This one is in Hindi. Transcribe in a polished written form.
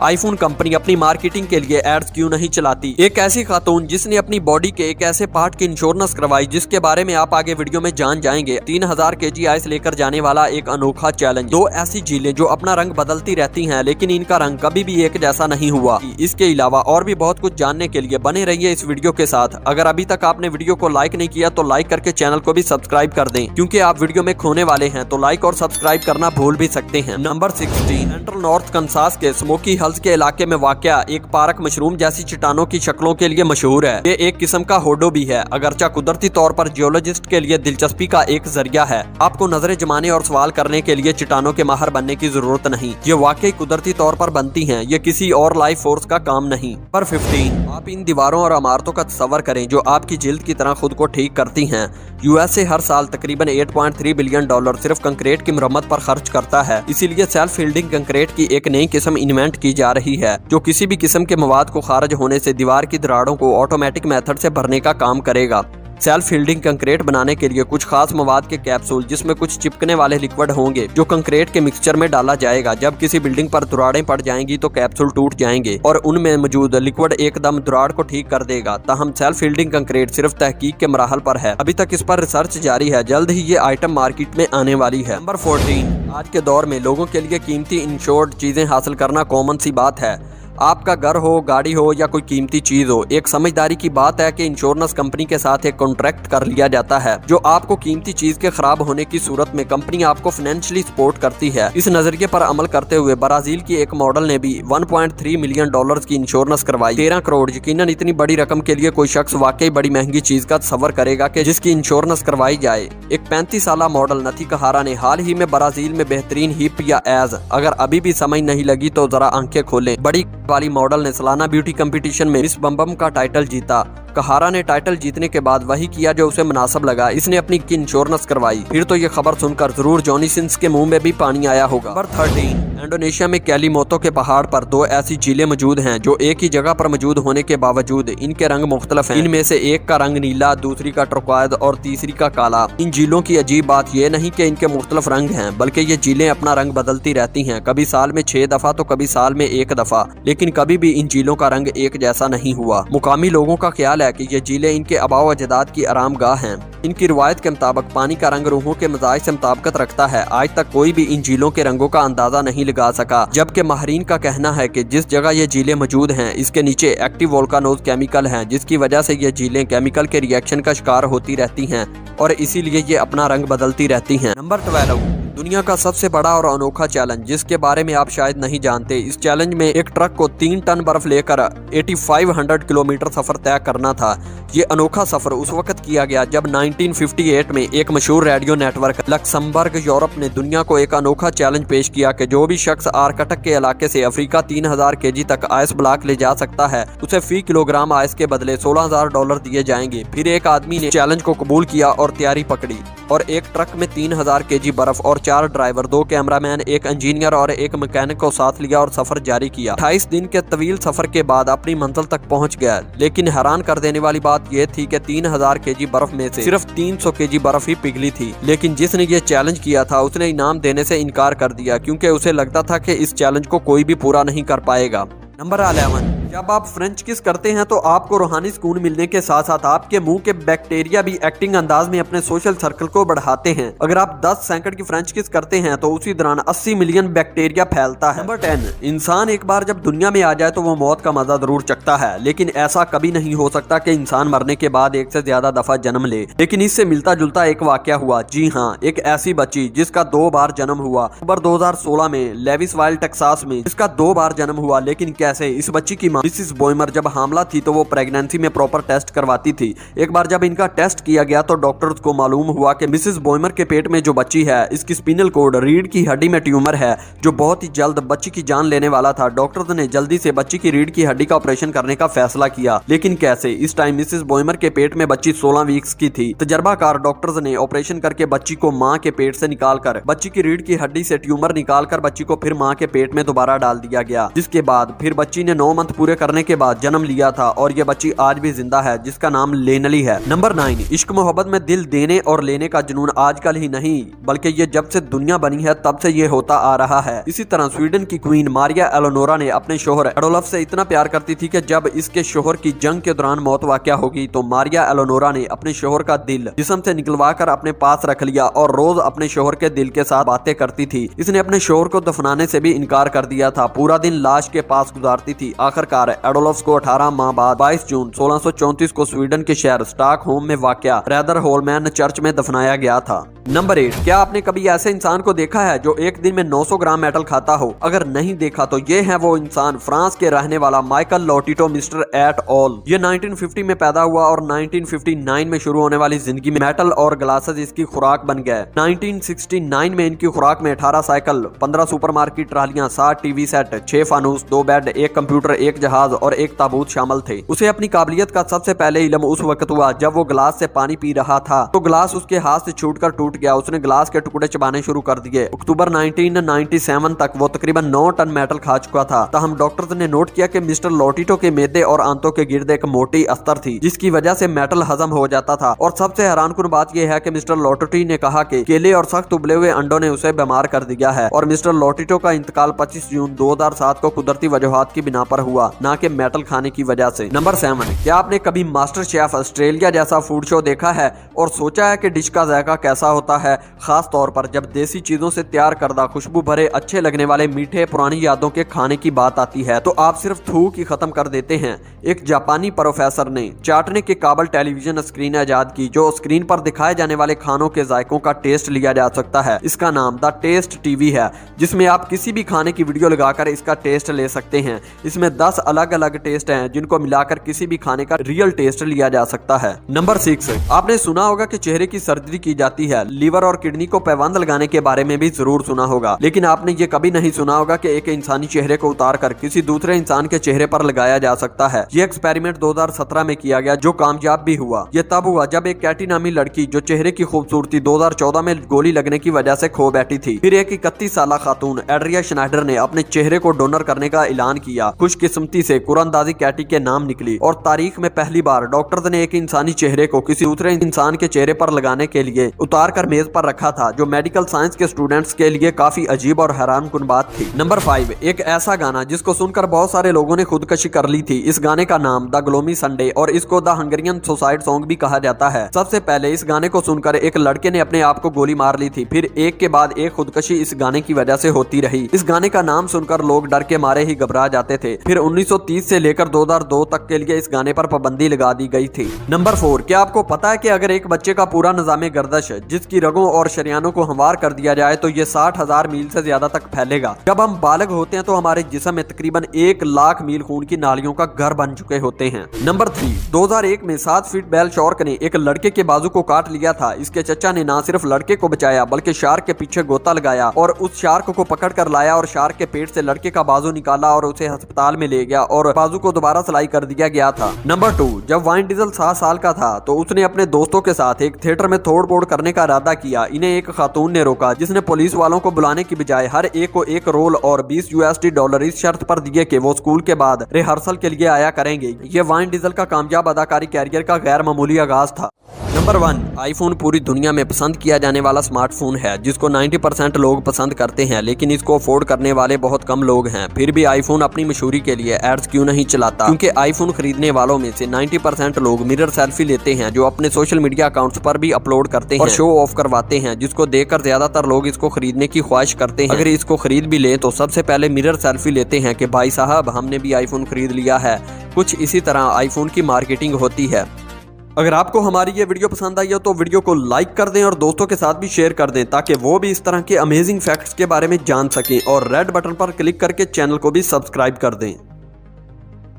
आईफोन कंपनी अपनी मार्केटिंग के लिए एड्स क्यों नहीं चलाती? एक ऐसी खातून जिसने अपनी बॉडी के एक ऐसे पार्ट की इंश्योरेंस करवाई जिसके बारे में आप आगे वीडियो में जान जाएंगे। 3000 kg आइस लेकर जाने वाला एक अनोखा चैलेंज। 2 ऐसी झीलें जो अपना रंग बदलती रहती हैं लेकिन इनका रंग कभी भी एक जैसा नहीं हुआ। इसके अलावा और भी बहुत कुछ जानने के लिए बने रहिए इस वीडियो के साथ। अगर अभी तक आपने वीडियो को लाइक नहीं किया तो लाइक करके चैनल को भी सब्सक्राइब कर दें, क्योंकि आप वीडियो में खोने वाले हैं तो लाइक और सब्सक्राइब करना भूल भी सकते हैं। नंबर 16, सेंट्रल नॉर्थ कंसास के स्मोकी हिल्स के इलाके में वाक़या एक पार्क मशरूम जैसी चट्टानों की शक्लों के लिए मशहूर है। ये एक किस्म का होडो भी है, अगरचा कुदरती तौर पर जियोलॉजिस्ट के लिए दिलचस्पी का एक जरिया है। आपको नजरें जमाने और सवाल करने के लिए चट्टानों के माहिर बनने की जरूरत नहीं, ये वाकई कुदरती तौर पर बनती हैं, ये किसी और लाइफ फोर्स का काम नहीं। नंबर 15, आप इन दीवारों और इमारतों का तस्वर करें जो आपकी जिल्द की तरह खुद को ठीक करती हैं। यूएसए हर साल तकरीबन $8.3 बिलियन सिर्फ कंक्रीट की मरम्मत पर खर्च करता है। इसीलिए सेल्फ फील्डिंग कंक्रीट की एक नई किस्म इन्वेंट की जा रही है जो किसी भी किस्म के मवाद को खारिज होने से दीवार की दरारों को ऑटोमेटिक मेथड से भरने का काम करेगा। सेल्फ फील्डिंग कंक्रीट बनाने के लिए कुछ खास मवाद के कैप्सूल जिसमें कुछ चिपकने वाले लिक्विड होंगे जो कंक्रीट के मिक्सचर में डाला जाएगा। जब किसी बिल्डिंग पर दरारें पड़ जाएंगी तो कैप्सूल टूट जाएंगे और उनमें मौजूद लिक्विड एकदम दरार को ठीक कर देगा। ताहम सेल्फ फील्डिंग कंक्रीट सिर्फ तहकीक के मराहल पर है, अभी तक इस पर रिसर्च जारी है, जल्द ही ये आइटम मार्केट में आने वाली है। नंबर 14, आज के दौर में लोगों के लिए कीमती इंश्योर्ड चीजें हासिल करना कॉमन सी बात है। आपका घर हो, गाड़ी हो या कोई कीमती चीज हो, एक समझदारी की बात है कि इंश्योरेंस कंपनी के साथ एक कॉन्ट्रैक्ट कर लिया जाता है जो आपको कीमती चीज के खराब होने की सूरत में कंपनी आपको फाइनेंशियली सपोर्ट करती है। इस नजरिए पर अमल करते हुए ब्राजील की एक मॉडल ने भी $1.3 मिलियन की इंश्योरेंस करवाई। 13 करोड़। यकीनन इतनी बड़ी रकम के लिए कोई शख्स वाकई बड़ी महंगी चीज का तस्वर करेगा कि जिसकी इंश्योरेंस करवाई जाए। एक 35 साल मॉडल नथी कहारा ने हाल ही में ब्राजील में बेहतरीन हिप या एज, अगर अभी भी समझ नहीं लगी तो जरा आंखें खोलें, बड़ी वाली मॉडल ने सालाना ब्यूटी कंपटीशन में मिस बम्बम का टाइटल जीता। कहारा ने टाइटल जीतने के बाद वही किया जो उसे मुनासिब लगा, इसने अपनी इंश्योरेंस करवाई। फिर तो ये खबर सुनकर जरूर जॉनी सिंस के मुंह में भी पानी आया होगा। नंबर 13, इंडोनेशिया में कैलीमोतो के पहाड़ पर 2 ऐसी झीलें मौजूद हैं जो एक ही जगह पर मौजूद होने के बावजूद इनके रंग मुख्तलिफ हैं। इनमें से एक का रंग नीला, दूसरी का टर्क्वाइज और तीसरी का काला। इन झीलों की अजीब बात यह नहीं कि इनके मुख्तलिफ रंग हैं, बल्कि ये झीलें अपना रंग बदलती रहती हैं, कभी साल में 6 दफा तो कभी साल में 1 दफा, लेकिन कभी भी इन झीलों का रंग एक जैसा नहीं हुआ। मुकामी लोगों का ख्याल है कि ये झीलें इनके आबाओ अजदाद की आराम गाह हैं। इनकी रिवायत के मुताबिक पानी का रंग रूहों के मिजाज से मुताबिकत रखता है। आज तक कोई भी इन झीलों के रंगों का अंदाजा नहीं लगा सका, जबकि माहिरीन का कहना है कि जिस जगह ये झीलें मौजूद हैं इसके नीचे एक्टिव वोल्कानोज केमिकल हैं, जिसकी वजह से ये झीलें केमिकल के रिएक्शन का शिकार होती रहती हैं और इसीलिए ये अपना रंग बदलती रहती हैं। नंबर 12, दुनिया का सबसे बड़ा और अनोखा चैलेंज जिसके बारे में आप शायद नहीं जानते। इस चैलेंज में एक ट्रक को 3 टन बर्फ लेकर 8500 किलोमीटर सफर तय करना था। ये अनोखा सफर उस वक्त किया गया जब 1958 में एक मशहूर रेडियो नेटवर्क लक्समबर्ग यूरोप ने दुनिया को एक अनोखा चैलेंज पेश किया कि जो भी शख्स आर्कटिक के इलाके से अफ्रीका 3000 kg तक आइस ब्लॉक ले जा सकता है उसे फी किलोग्राम आइस के बदले $16,000 दिए जाएंगे। फिर एक आदमी ने चैलेंज को कबूल किया और तैयारी पकड़ी और एक ट्रक में 3000 kg बर्फ और 4 ड्राइवर, 2 कैमरामैन, 1 इंजीनियर और 1 मैकेनिक को साथ लिया और सफर जारी किया। 28 दिन के तवील सफर के बाद अपनी मंजिल तक पहुंच गया, लेकिन हैरान कर देने वाली बात यह थी कि 3000 kg बर्फ में से सिर्फ 300 kg बर्फ ही पिघली थी। लेकिन जिसने ये चैलेंज किया था उसने इनाम देने से इनकार कर दिया क्योंकि उसे लगता था कि इस चैलेंज को कोई भी पूरा नहीं कर पाएगा। नंबर 11, जब आप फ्रेंच किस करते हैं तो आपको रूहानी सुकून मिलने के साथ साथ आपके मुंह के बैक्टीरिया भी एक्टिंग अंदाज में अपने सोशल सर्कल को बढ़ाते हैं। अगर आप 10 सेकंड की फ्रेंच किस करते हैं तो उसी दौरान 80 मिलियन बैक्टीरिया फैलता है। नंबर 10, इंसान एक बार जब दुनिया में आ जाए तो वो मौत का मजा जरूर चखता है, लेकिन ऐसा कभी नहीं हो सकता कि इंसान मरने के बाद 1 से ज्यादा दफा जन्म ले। लेकिन इससे मिलता जुलता एक वाकया हुआ। जी हाँ, एक ऐसी बच्ची जिसका 2 बार जन्म हुआ। अक्टूबर 2016 में लेविसवाइल टेक्सास में इसका 2 बार जन्म हुआ। लेकिन कैसे? इस बच्ची की मिसिस बोइमर जब हामला थी तो वो प्रेगनेंसी में प्रॉपर टेस्ट करवाती थी। एक बार जब इनका टेस्ट किया गया तो डॉक्टर्स को मालूम हुआ कि मिसिस बोइमर के पेट में जो बच्ची है इसकी स्पिनल कोड रीढ़ की हड्डी में ट्यूमर है जो बहुत ही जल्द बच्ची की जान लेने वाला था। डॉक्टर्स ने जल्दी से बच्ची की रीढ़ की हड्डी का ऑपरेशन करने का फैसला किया। लेकिन कैसे? इस टाइम मिसिस बोइमर के पेट में बच्ची 16 वीक्स की थी। तजर्बाकार डॉक्टर्स ने ऑपरेशन करके बच्ची को माँ के पेट से निकालकर बच्ची की रीढ़ की हड्डी से ट्यूमर निकालकर बच्ची को फिर माँ के पेट में दोबारा डाल दिया गया, जिसके बाद फिर बच्ची ने 9 मंथ पूरे पूरे करने के बाद जन्म लिया था और ये बच्ची आज भी जिंदा है, जिसका नाम लेनली है। नंबर 9, इश्क मोहब्बत में दिल देने और लेने का जुनून आजकल ही नहीं बल्कि ये जब से दुनिया बनी है तब से ये होता आ रहा है। इसी तरह स्वीडन की क्वीन मारिया एलेनोरा ने अपने शोहर एडोल्फ से इतना प्यार करती थी कि जब इसके शोहर की जंग के दौरान मौत वाक़या होगी तो मारिया एलेनोरा ने अपने शोहर का दिल जिस्म से निकलवा कर अपने पास रख लिया और रोज अपने शोहर के दिल के साथ बातें करती थी। इसने अपने शोहर को दफनाने से भी इनकार कर दिया था, पूरा दिन लाश के पास गुजारती थी। आखिरकार एडोल्फ को 18 माह बाद 22 जून 1634 को स्वीडन के शहर स्टॉकहोम में वाक़या रेदर होलमैन चर्च में दफनाया गया था। नंबर 8, क्या आपने कभी ऐसे इंसान को देखा है जो एक दिन में 900 ग्राम मेटल खाता हो? अगर नहीं देखा तो ये है वो इंसान, फ्रांस के रहने वाला माइकल लोटिटो मिस्टर एट ऑल। ये 1950 में पैदा हुआ और 1959 में शुरू होने वाली जिंदगी में मेटल और ग्लासेस इसकी खुराक बन गए। 1969 में इनकी खुराक में 18 साइकिल, 15 सुपरमार्केट ट्रालियां, 60 टीवी सेट, 6 फानूस, 2 बेड, 1 कंप्यूटर, 1 जहाज और 1 ताबूत शामिल थे। उसे अपनी काबिलियत का सबसे पहले इल्म उस वक्त हुआ जब वो गिलास से पानी पी रहा था तो गिलास उसके हाथ से छूटकर टूट गया। उसने गिलास के टुकड़े चबाने शुरू कर दिए। अक्टूबर 1997 तक वो तकरीबन 9 टन मेटल खा चुका था। तहम डॉक्टर्स ने नोट किया कि मिस्टर लोटिटो के मैदे और आंतों के गिर्द एक मोटी अस्तर थी जिसकी वजह से मेटल हजम हो जाता था। और सबसे हैरानकुन बात यह है कि मिस्टर लोटिटो ने कहा कि केले और सख्त उबले हुए अंडों ने उसे बीमार कर दिया है। और मिस्टर लोटिटो का इंतकाल 25 जून 2007 को कुदरती वजूहात की बिना पर हुआ, न कि मेटल खाने की वजह से। नंबर 7, क्या आपने कभी मास्टर शेफ ऑस्ट्रेलिया जैसा फूड शो देखा है और सोचा है कि डिश का जायका कैसा होता है, खास तौर पर जब देसी चीजों से तैयार करदा खुशबू भरे अच्छे लगने वाले मीठे पुरानी यादों के खाने की बात आती है तो आप सिर्फ थूक ही खत्म कर देते हैं। एक जापानी प्रोफेसर ने चाटने के काबल टेलीविजन स्क्रीन इजाद की जो स्क्रीन पर दिखाए जाने वाले खानों के जायकों का टेस्ट लिया जा सकता है। इसका नाम द टेस्ट टीवी है, जिसमें आप किसी भी खाने की वीडियो लगाकर इसका टेस्ट ले सकते हैं। इसमें 10 अलग अलग टेस्ट हैं जिनको मिलाकर किसी भी खाने का रियल टेस्ट लिया जा सकता है। नंबर 6, आपने सुना होगा कि चेहरे की सर्जरी की जाती है। लीवर और किडनी को पैबंद लगाने के बारे में भी जरूर सुना होगा, लेकिन आपने ये कभी नहीं सुना होगा कि एक इंसानी चेहरे को उतार कर किसी दूसरे इंसान के चेहरे पर लगाया जा सकता है। ये एक्सपेरिमेंट 2017 में किया गया जो कामयाब भी हुआ। ये तब हुआ जब एक कैटी नामी लड़की जो चेहरे की खूबसूरती 2014 में गोली लगने की वजह से खो बैठी थी। फिर एक 31 साल खातून एड्रिया श्नाइडर ने अपने चेहरे को डोनर करने का ऐलान किया। खुशकिस्मती से कुरानदाजी कैटी के नाम निकली और तारीख में पहली बार डॉक्टर्स ने एक इंसानी चेहरे को किसी दूसरे इंसान के चेहरे पर लगाने के लिए उतार कर मेज पर रखा था, जो मेडिकल साइंस के स्टूडेंट्स के लिए काफी अजीब और हैरानकुन बात थी। नंबर 5, एक ऐसा गाना जिसको सुनकर बहुत सारे लोगों ने खुदकशी कर ली थी। इस गाने का नाम द ग्लोमी संडे और इसको द हंगरियन सुसाइड सॉन्ग भी कहा जाता है। सबसे पहले इस गाने को सुनकर एक लड़के ने अपने आप को गोली मार ली थी, फिर एक के बाद एक खुदकशी इस गाने की वजह से होती रही। इस गाने का नाम सुनकर लोग डर के मारे ही घबरा जाते थे। फिर 1930 से लेकर 2002 तक के लिए इस गाने पर पाबंदी लगा दी गई थी। नंबर 4, क्या आपको पता है कि अगर एक बच्चे का पूरा निजामे गर्दश जिसकी रगों और शरियानों को हमवार कर दिया जाए तो ये 60,000 मील से ज्यादा तक फैलेगा। जब हम बालग होते हैं तो हमारे जिस्म में तकरीबन 1 लाख मील खून की नालियों का घर बन चुके होते हैं। नंबर 3, 2001 में 7 फीट बैल शार्क ने एक लड़के के बाजू को काट लिया था। इसके चचा ने ना सिर्फ लड़के को बचाया बल्कि शार्क के पीछे गोता लगाया और उस शार्क को पकड़ कर लाया और शार्क के पेट से लड़के का बाजू निकाला और उसे अस्पताल में ले गया और बाजू को दोबारा सिलाई कर दिया गया था। नंबर 2, जब वाइन डीजल 7 साल का था तो उसने अपने दोस्तों के साथ एक थिएटर में तोड़ फोड़ करने का इरादा किया। इन्हें एक खातून ने रोका जिसने पुलिस वालों को बुलाने की बजाय हर एक को एक रोल और $20 इस शर्त पर दिए कि वो स्कूल के बाद रिहर्सल के लिए आया करेंगे। ये वाइन डीजल का कामयाब अदाकारी कैरियर का गैर मामूली आगाज था। नंबर 1, आईफोन पूरी दुनिया में पसंद किया जाने वाला स्मार्टफोन है जिसको 90% लोग पसंद करते हैं, लेकिन इसको अफोर्ड करने वाले बहुत कम लोग हैं। फिर भी आईफोन अपनी मशहूरी के लिए एड्स क्यों नहीं चलाता? क्योंकि आईफोन खरीदने वालों में से 90% लोग मिरर सेल्फी लेते हैं जो अपने सोशल मीडिया अकाउंट्स पर भी अपलोड करते हैं और शो ऑफ करवाते हैं, जिसको देखकर ज्यादातर लोग इसको खरीदने की ख्वाहिश करते हैं। अगर इसको खरीद भी ले तो सबसे पहले मिरर सेल्फी लेते हैं कि भाई साहब हमने भी आईफोन खरीद लिया है। कुछ इसी तरह आईफोन की मार्केटिंग होती है। अगर आपको हमारी ये वीडियो पसंद आई हो तो वीडियो को लाइक कर दें और दोस्तों के साथ भी शेयर कर दें ताकि वो भी इस तरह के अमेजिंग फैक्ट्स के बारे में जान सकें, और रेड बटन पर क्लिक करके चैनल को भी सब्सक्राइब कर दें।